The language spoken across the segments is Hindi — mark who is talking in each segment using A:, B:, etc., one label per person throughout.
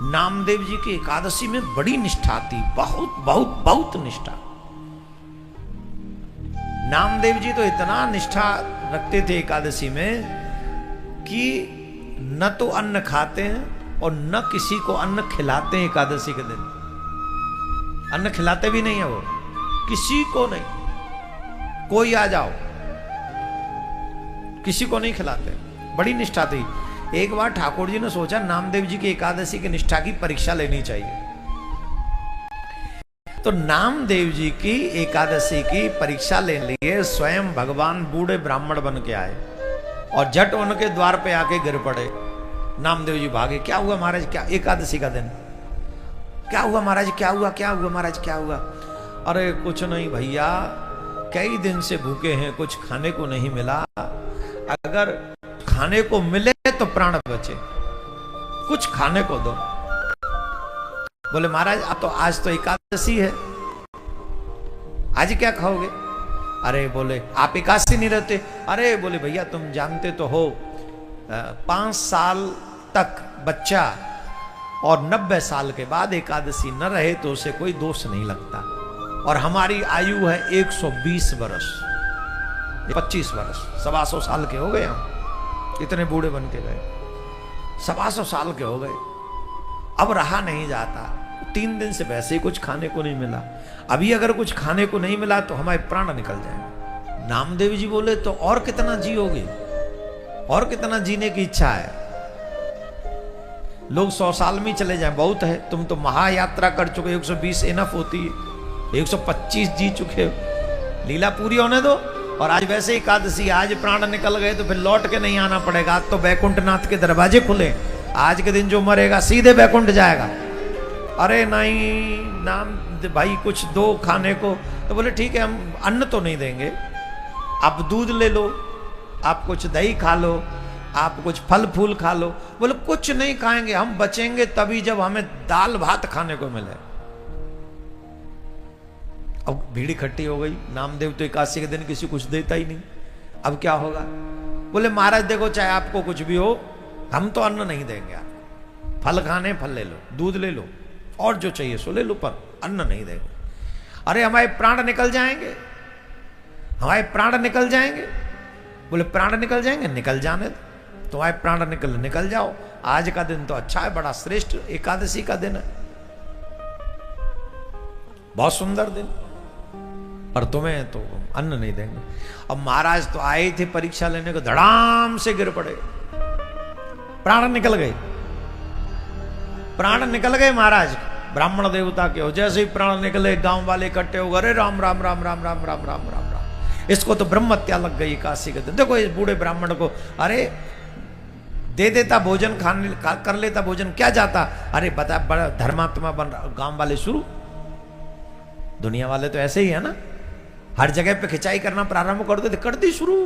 A: नामदेव जी की एकादशी में बड़ी निष्ठा थी, बहुत बहुत बहुत निष्ठा। नामदेव जी तो इतना निष्ठा रखते थे एकादशी में कि न तो अन्न खाते हैं और न किसी को अन्न खिलाते हैं। एकादशी के दिन अन्न खिलाते भी नहीं है वो, किसी को नहीं, कोई आ जाओ किसी को नहीं खिलाते, बड़ी निष्ठा थी। एक बार ठाकुर जी ने सोचा नामदेव जी की एकादशी की निष्ठा की परीक्षा लेनी चाहिए, तो नामदेव जी की एकादशी की परीक्षा ले लिए स्वयं भगवान बूढ़े ब्राह्मण बन के आए और झट उनके द्वार पे आके गिर पड़े। नामदेव जी भागे, क्या हुआ महाराज, क्या एकादशी का दिन, क्या हुआ महाराज, क्या हुआ, क्या हुआ महाराज, क्या हुआ? अरे कुछ नहीं भैया, कई दिन से भूखे हैं, कुछ खाने को नहीं मिला, अगर खाने को मिले तो प्राण बचे, कुछ खाने को दो। बोले महाराज अब तो आज तो एकादशी है, आज क्या खाओगे? अरे बोले आप एकादशी नहीं रहते? अरे बोले भैया तुम जानते तो हो 5 साल तक बच्चा और 90 साल के बाद एकादशी न रहे तो उसे कोई दोष नहीं लगता, और हमारी आयु है 120 वर्ष, 25 वर्ष, 125 साल के हो गए हम, इतने बूढ़े बन के गए, 125 साल के हो गए, अब रहा नहीं जाता। 3 दिन से वैसे ही कुछ खाने को नहीं मिला, अभी अगर कुछ खाने को नहीं मिला तो हमारे प्राण निकल जाएंगे। नामदेव जी बोले तो और कितना जियोगे, और कितना जीने की इच्छा है? लोग 100 साल में चले जाएं बहुत है, तुम तो महायात्रा कर चुके, 120 इनफ होती है, 125 जी चुके हो, लीला पूरी होने दो। और आज वैसे एकादशी, आज प्राण निकल गए तो फिर लौट के नहीं आना पड़ेगा, आज तो बैकुंठनाथ के दरवाजे खुले, आज के दिन जो मरेगा सीधे बैकुंठ जाएगा। अरे नहीं नाम भाई कुछ दो खाने को, तो बोले ठीक है हम अन्न तो नहीं देंगे, आप दूध ले लो, आप कुछ दही खा लो, आप कुछ फल फूल खा लो। बोले कुछ नहीं खाएंगे, हम बचेंगे तभी जब हमें दाल भात खाने को मिले। अब भीड़ इकट्ठी हो गई, नामदेव तो एकादशी के दिन किसी कुछ देता ही नहीं, अब क्या होगा? बोले महाराज देखो चाहे आपको कुछ भी हो, हम तो अन्न नहीं देंगे, आप फल खाने फल ले लो, दूध ले लो, और जो चाहिए सो ले लो, पर अन्न नहीं देंगे। अरे हमारे प्राण निकल जाएंगे, हमारे प्राण निकल जाएंगे। बोले प्राण निकल जाएंगे, निकल जाने दो, तुम्हारे प्राण निकल जाओ, आज का दिन तो अच्छा है, बड़ा श्रेष्ठ एकादशी का दिन है, बहुत सुंदर दिन, और तुम्हें तो अन्न नहीं देंगे। अब महाराज तो आए थे परीक्षा लेने को, धड़ाम से गिर पड़े, प्राण निकल गए, प्राण निकल गए महाराज ब्राह्मण देवता के। हो जैसे ही प्राण निकले गांव वाले इकट्ठे हो गए, अरे राम राम राम राम राम राम राम राम राम, इसको तो ब्रह्म हत्या लग गई एकादशी के दिन। देखो इस बूढ़े ब्राह्मण को, अरे दे देता भोजन, खाने कर लेता भोजन, क्या जाता? अरे बता बड़ा धर्मात्मा बन रहा। गांव वाले शुरू, दुनिया वाले तो ऐसे ही है ना, हर जगह पे खिंचाई करना प्रारंभ कर देते, कर दी शुरू।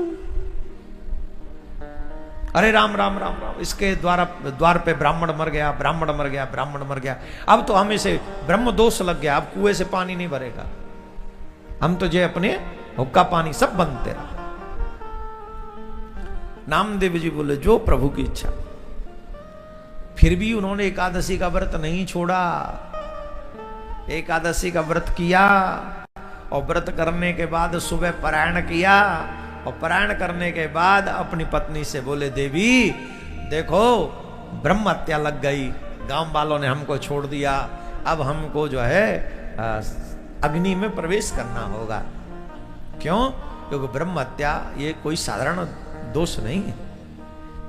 A: अरे राम राम राम राम, इसके द्वार पे ब्राह्मण मर गया, ब्राह्मण मर गया, ब्राह्मण मर गया, अब तो हमें से ब्रह्म दोष लग गया, अब कुएं से पानी नहीं भरेगा, हम तो जे अपने हुक्का पानी सब बनते रहा। नामदेव जी बोले जो प्रभु की इच्छा। फिर भी उन्होंने एकादशी का व्रत नहीं छोड़ा, एकादशी का व्रत किया, और व्रत करने के बाद सुबह पारायण किया, और पारायण करने के बाद अपनी पत्नी से बोले देवी देखो ब्रह्म हत्या लग गई, गांव वालों ने हमको छोड़ दिया, अब हमको जो है अग्नि में प्रवेश करना होगा। क्यों? क्योंकि ब्रह्म हत्या ये कोई साधारण दोष नहीं है,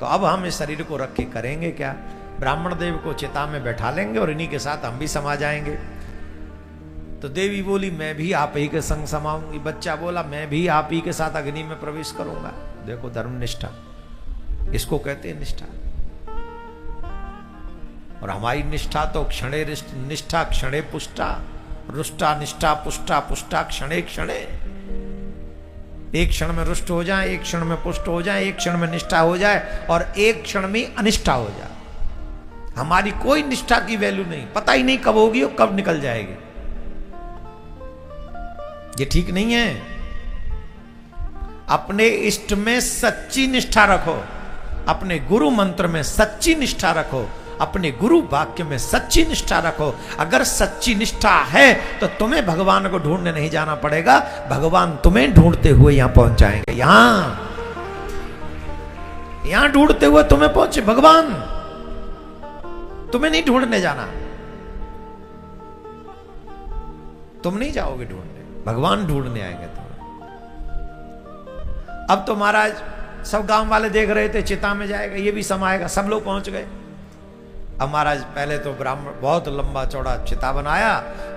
A: तो अब हम इस शरीर को रख के करेंगे क्या? ब्राह्मण देव को चिता में बैठा लेंगे और इन्हीं के साथ हम भी समा जाएंगे। तो देवी बोली मैं भी आप ही के संग समाऊंगी, बच्चा बोला मैं भी आप ही के साथ अग्नि में प्रवेश करूंगा। देखो धर्म निष्ठा, इसको कहते हैं निष्ठा। और हमारी निष्ठा तो क्षणे निष्ठा क्षणे पुष्टा, रुष्टा निष्ठा पुष्टा पुष्टा क्षणे क्षणे। एक क्षण में रुष्ट हो जाए, एक क्षण में पुष्ट हो जाए, एक क्षण में निष्ठा हो जाए, और एक क्षण में अनिष्ठा हो जाए। हमारी कोई निष्ठा की वैल्यू नहीं, पता ही नहीं कब होगी और कब निकल जाएगी। ये ठीक नहीं है। अपने इष्ट में सच्ची निष्ठा रखो, अपने गुरु मंत्र में सच्ची निष्ठा रखो, अपने गुरु वाक्य में सच्ची निष्ठा रखो। अगर सच्ची निष्ठा है तो तुम्हें भगवान को ढूंढने नहीं जाना पड़ेगा, भगवान तुम्हें ढूंढते हुए यहां पहुंच जाएंगे। यहां ढूंढते हुए तुम्हें पहुंचे भगवान, तुम्हें नहीं ढूंढने जाना, तुम नहीं जाओगे ढूंढने, भगवान ढूंढने आएंगे तुम्हें। अब तो महाराज सब गांव वाले देख रहे थे चिता में जाएगा, ये भी समाएगा, सब लोग पहुंच गए। अब महाराज पहले तो ब्राह्मण बहुत लंबा चौड़ा चिता बनाया,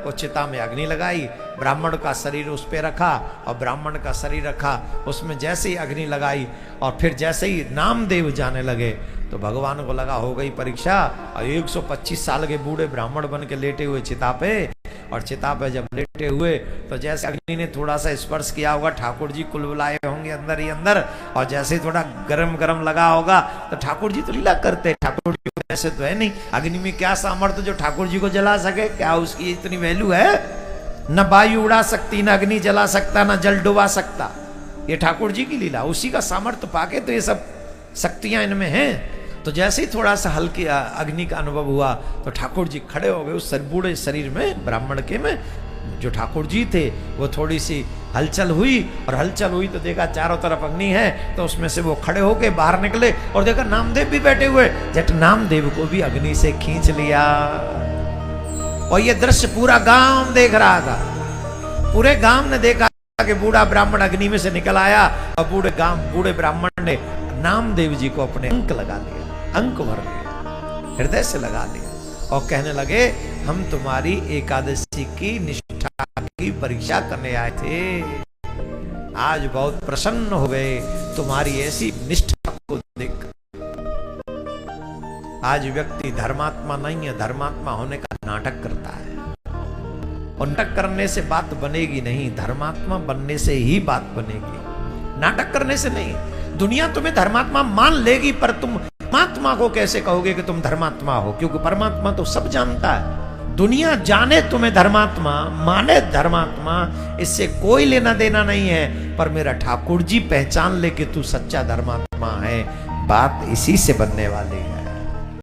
A: वो चिता में अग्नि लगाई, ब्राह्मण का शरीर उस पे रखा और ब्राह्मण का शरीर रखा, उसमें जैसे ही अग्नि लगाई और फिर जैसे ही नामदेव जाने लगे तो भगवान को लगा हो गई परीक्षा। और 125 साल के बूढ़े ब्राह्मण बन के लेटे हुए चिता पे, और चिता पे जब लेटे हुए तो जैसे अग्नि ने थोड़ा सा स्पर्श किया होगा, ठाकुर जी कुलबुलाए होंगे अंदर ही अंदर, और जैसे ही थोड़ा गरम गरम लगा होगा तो ठाकुर जी तो लीला करते, ठाकुर जी ऐसे तो है नहीं, अग्नि में क्या सामर्थ्य जो ठाकुर जी को जला सके, क्या उसकी इतनी वैल्यू है? न वायु उड़ा सकती, न अग्नि जला सकता, न जल डुबा सकता, ये ठाकुर जी की लीला, उसी का सामर्थ्य पाके तो ये सब शक्तियां इनमें हैं। तो जैसे ही थोड़ा सा हल्की अग्नि का अनुभव हुआ तो ठाकुर जी खड़े हो गए उस बूढ़े शरीर में, ब्राह्मण के में जो ठाकुर जी थे, वो थोड़ी सी हलचल हुई, और हलचल हुई तो देखा चारों तरफ अग्नि है, तो उसमें से वो खड़े होके बाहर निकले और देखा नामदेव भी बैठे हुए, जट नामदेव को भी अग्नि से खींच लिया। और ये दृश्य पूरा गांव देख रहा था, पूरे गांव ने देखा कि बूढ़ा ब्राह्मण अग्नि में से निकल आया, और बूढ़े ब्राह्मण ने नामदेव जी को अपने अंक लगा लिया, अंक भर लिया, हृदय से लगा लिया, और कहने लगे हम तुम्हारी एकादशी की निष्ठा की परीक्षा करने आए थे, आज बहुत प्रसन्न हो गए तुम्हारी ऐसी निष्ठा को देख। आज व्यक्ति धर्मात्मा नहीं है, धर्मात्मा होने का नाटक करता है, और नाटक करने से बात बनेगी नहीं, धर्मात्मा बनने से ही बात बनेगी, नाटक करने से नहीं। दुनिया तुम्हें धर्मात्मा मान लेगी, पर तुम परमात्मा को कैसे कहोगे कि तुम धर्मात्मा हो? क्योंकि परमात्मा तो सब जानता है। दुनिया जाने तुम्हें धर्मात्मा, माने धर्मात्मा, इससे कोई लेना देना नहीं है, पर मेरा ठाकुर जी पहचान ले कि तू सच्चा धर्मात्मा है, बात इसी से बनने वाली है।